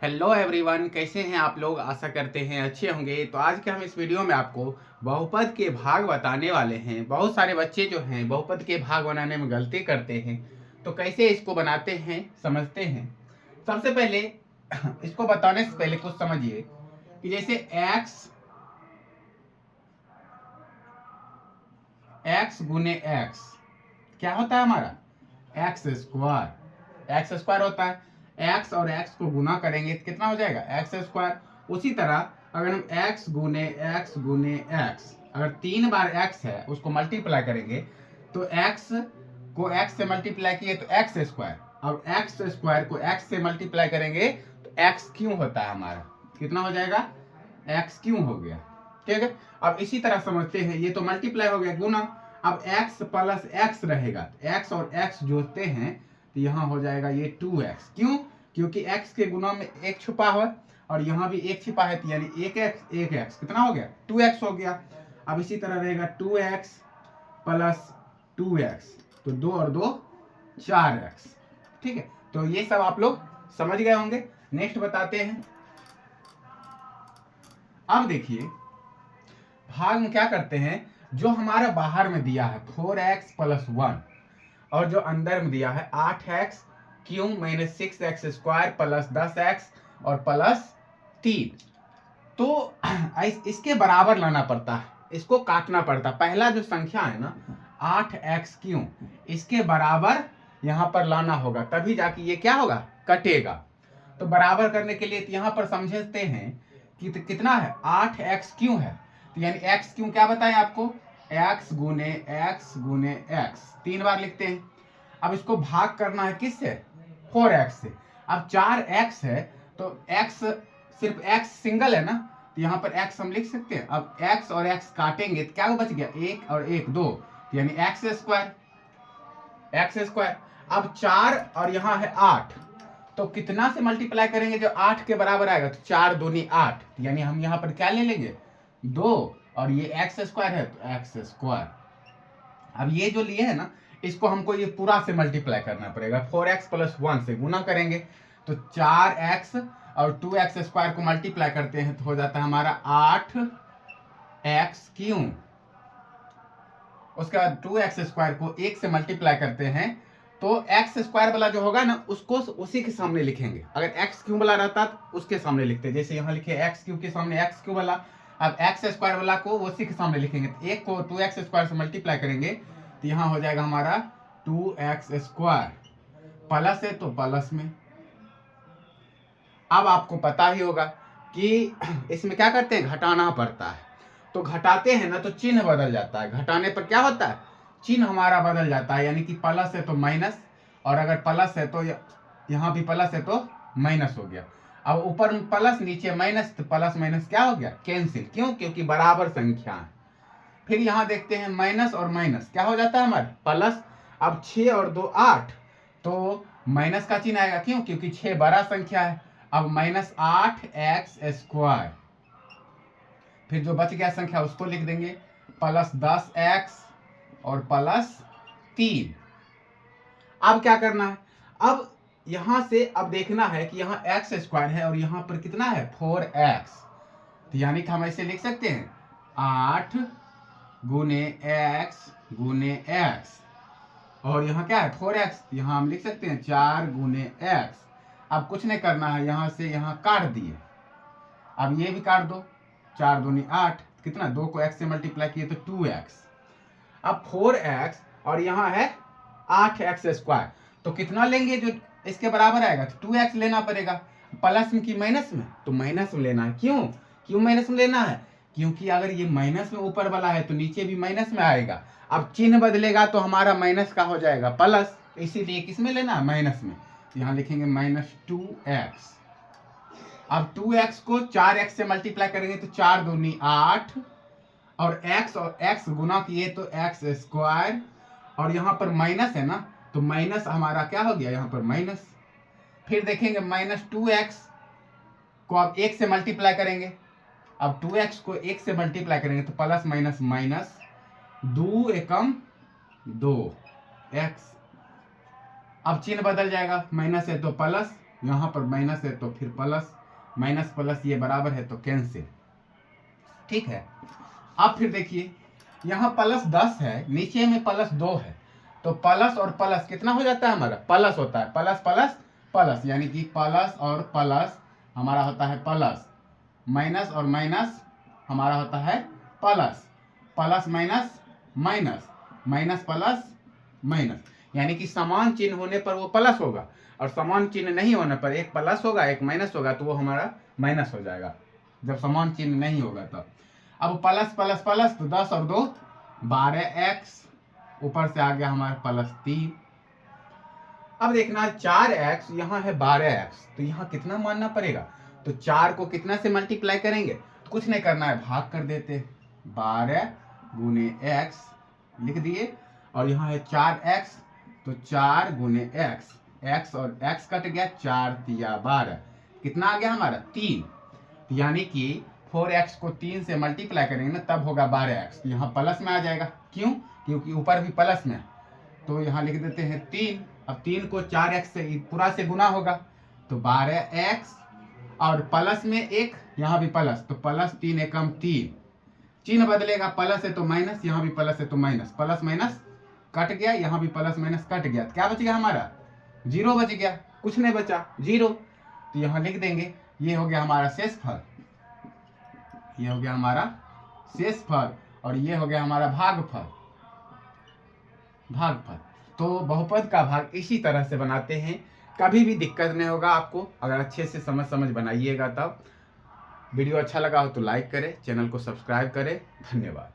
Hello everyone, कैसे हैं आप लोग। आशा करते हैं अच्छे होंगे। तो आज के हम इस वीडियो में आपको बहुपद के भाग बताने वाले हैं। बहुत सारे बच्चे जो हैं बहुपद के भाग बनाने में गलती करते हैं, तो कैसे इसको बनाते हैं समझते हैं। सबसे पहले इसको बताने से पहले कुछ समझिए कि जैसे x गुने x क्या होता है हमारा एक्स स्क्वायर होता है। x और x को गुना करेंगे तो कितना हो जाएगा एक्स स्क्वायर। उसी तरह अगर हम x गुने x अगर 3 बार x है उसको मल्टीप्लाई करेंगे तो x को x से मल्टीप्लाई किए तो एक्स स्क्वायर। अब एक्स स्क्वायर को x से मल्टीप्लाई करेंगे तो x क्यों होता है हमारा, कितना हो जाएगा x क्यों हो गया। ठीक है, अब इसी तरह समझते हैं। ये तो मल्टीप्लाई हो गया गुना। अब x प्लस x रहेगा, x और x जोड़ते हैं तो यहाँ हो जाएगा ये 2x। क्यों? क्योंकि x के गुना में एक छुपा हुआ और यहाँ भी एक छिपा है, तो यानी एक x कितना हो गया 2x हो गया। अब इसी तरह रहेगा 2x प्लस 2x, तो 2 और 2 4x। ठीक है, तो ये सब आप लोग समझ गए होंगे। नेक्स्ट बताते हैं। अब देखिए भाग में क्या करते हैं, जो हमारा बाहर में दिया है 4x प्लस 1 और जो अंदर में दिया है 8x cube minus 6x square plus 10x और प्लस 3, तो इसके बराबर लाना पड़ता है, इसको काटना पड़ता है। पहला जो संख्या है ना 8x क्यूब, इसके बराबर यहाँ पर लाना होगा, तभी जाके ये क्या होगा कटेगा। तो बराबर करने के लिए यहाँ पर समझते हैं कि तो कितना है 8x क्यों है, तो यानी x क्यों क्या बताएं आपको, x गुने x 3 बार लिखते हैं। अब इसको भाग करना है किससे 4x से। अब 4x है तो x सिर्फ x सिंगल है ना, तो यहाँ पर x हम लिख सकते हैं। अब x और x काटेंगे तो क्या बच गया 1 और 1 2, यानी x स्क्वायर। अब 4 और यहाँ है 8, तो कितना से मल्टीप्लाई करेंगे जो 8 के बराबर आएगा, तो 4 दूनी 8, यानी हम यहाँ पर क्या ले लेंगे 2 और ये एक्स स्क्वायर है तो एक्स स्क्वायर। अब ये जो लिए है ना इसको हमको ये पूरा से मल्टीप्लाई करना पड़ेगा। 4x प्लस 1 से गुना करेंगे तो 4x और 2x स्क्वायर को मल्टीप्लाई करते हैं तो हो जाता है हमारा 8x क्यूब। उसके बाद 2x स्क्वायर को 1 से मल्टीप्लाई करते हैं तो एक्स स्क्वायर वाला जो होगा ना उसको उसी के सामने लिखेंगे। अगर एक्स क्यूब वाला रहता तो उसके सामने लिखते, जैसे यहाँ लिखे एक्स क्यूब के सामने एक्स क्यूब वाला। अब एक्स स्क्वायर वाला को उसी के सामने लिखेंगे, तो एक को 2x स्क्वायर से मल्टीप्लाई करेंगे तो यहाँ हो जाएगा हमारा 2x स्क्वायर, प्लस है तो प्लस में। अब आपको पता ही होगा कि इसमें क्या करते हैं घटाना पड़ता है, तो घटाते हैं ना तो चिन्ह बदल जाता है। घटाने पर क्या होता है चिन्ह हमारा बदल जाता है, यानी कि प्लस है तो माइनस, और अगर प्लस है तो यहाँ भी प्लस है तो माइनस हो गया। अब ऊपर में प्लस नीचे माइनस, तो प्लस माइनस क्या हो गया कैंसिल। क्यों? क्योंकि बराबर संख्या है। फिर यहाँ देखते हैं माइनस और माइनस क्या हो जाता है हमारा प्लस। अब 6 और 2 8, तो माइनस का चिन्ह आएगा। क्यों? क्योंकि 6 बड़ा संख्या है। अब माइनस 8x स्क्वायर, फिर जो बच गया संख्या उसको लिख देंगे प्लस 10x और प्लस 3। अब क्या करना है, अब यहां से अब देखना है कि यहाँ एक्स स्क्वायर है और यहाँ पर कितना है 4x, तो यानी कि हम ऐसे लिख सकते हैं 8 गुने x और यहाँ क्या है 4x, यहाँ हम लिख सकते हैं 4 गुने x। अब कुछ नहीं करना है, यहाँ से यहाँ काट दिए। अब ये भी काट दो, 4 दूनी 8, कितना 2 को x से मल्टीप्लाई किए तो 2x। अब 4x और यहाँ है 8x स्क्वायर, तो कितना लेंगे जो इसके बराबर आएगा, तो 2x लेना पड़ेगा। प्लस में कि माइनस में, तो माइनस में लेना है। क्यों माइनस में लेना है, क्योंकि अगर ये माइनस में ऊपर वाला है तो नीचे भी माइनस में आएगा। अब चिन्ह बदलेगा तो हमारा माइनस का हो जाएगा प्लस, इसीलिए किस में लेना है माइनस में। तो यहाँ लिखेंगे माइनस 2x। अब 2x को 4x से मल्टीप्लाई करेंगे तो 4 दूनी 8 और x गुना किए तो x स्क्वायर, और यहाँ पर माइनस है ना तो माइनस हमारा क्या हो गया यहाँ पर माइनस। फिर देखेंगे माइनस 2x को अब 1 से मल्टीप्लाई करेंगे। अब 2x को 1 से मल्टीप्लाई करेंगे तो प्लस माइनस माइनस 2 एकम 2x। अब चिन्ह बदल जाएगा, माइनस है तो प्लस, यहाँ पर माइनस है तो फिर प्लस, माइनस प्लस ये बराबर है तो कैंसिल। ठीक है, अब फिर देखिए यहाँ प्लस 10 है, नीचे में प्लस 2 है, तो प्लस और प्लस कितना हो जाता है हमारा, प्लस होता है, प्लस प्लस प्लस, यानी कि प्लस और प्लस हमारा होता है प्लस, माइनस और माइनस हमारा होता है plus, plus minus minus, minus plus minus, यानी कि समान चिन्ह होने पर वो प्लस होगा और समान चिन्ह नहीं होने पर एक प्लस होगा एक माइनस होगा, तो वो हमारा माइनस हो जाएगा जब समान चिन्ह नहीं होगा तब। अब प्लस प्लस प्लस तो 10 और 2 12x, ऊपर से आ गया हमारा प्लस 3। अब देखना 4x, यहाँ है 12x, तो यहाँ कितना मानना पड़ेगा, तो 4 को कितना से मल्टीप्लाई करेंगे, तो कुछ नहीं करना है, भाग कर देते, 12 गुने x लिख दिए, और यहाँ है 4x, तो 4 गुने x, x और x कट गया, 4 तिया 12, कितना आ गया हमारा 3, यानी कि 4x को 3 से मल्टीप्लाई करेंगे ना तब होगा 12x, यहाँ प्लस में आ जाएगा, क्यों, क्योंकि ऊपर भी प्लस में है, तो यहाँ लिख देते हैं 3। अब 3 को 4x से पूरा से गुना होगा, तो 12x और प्लस में 1, यहाँ भी प्लस, तो प्लस 3 एकम 3, चिन्ह बदलेगा, प्लस है तो माइनस, यहाँ भी प्लस है तो माइनस, प्लस माइनस कट गया, यहाँ भी प्लस माइनस कट गया, तो क्या बच गया हमारा 0 बच गया, कुछ नहीं बचा 0, तो यहाँ लिख देंगे ये हो गया हमारा शेषफल, ये हो गया हमारा शेषफल, और ये हो गया हमारा भागफल। भागफल तो बहुपद का भाग इसी तरह से बनाते हैं, कभी भी दिक्कत नहीं होगा आपको, अगर अच्छे से समझ बनाइएगा तब। वीडियो अच्छा लगा हो तो लाइक करें, चैनल को सब्सक्राइब करें, धन्यवाद।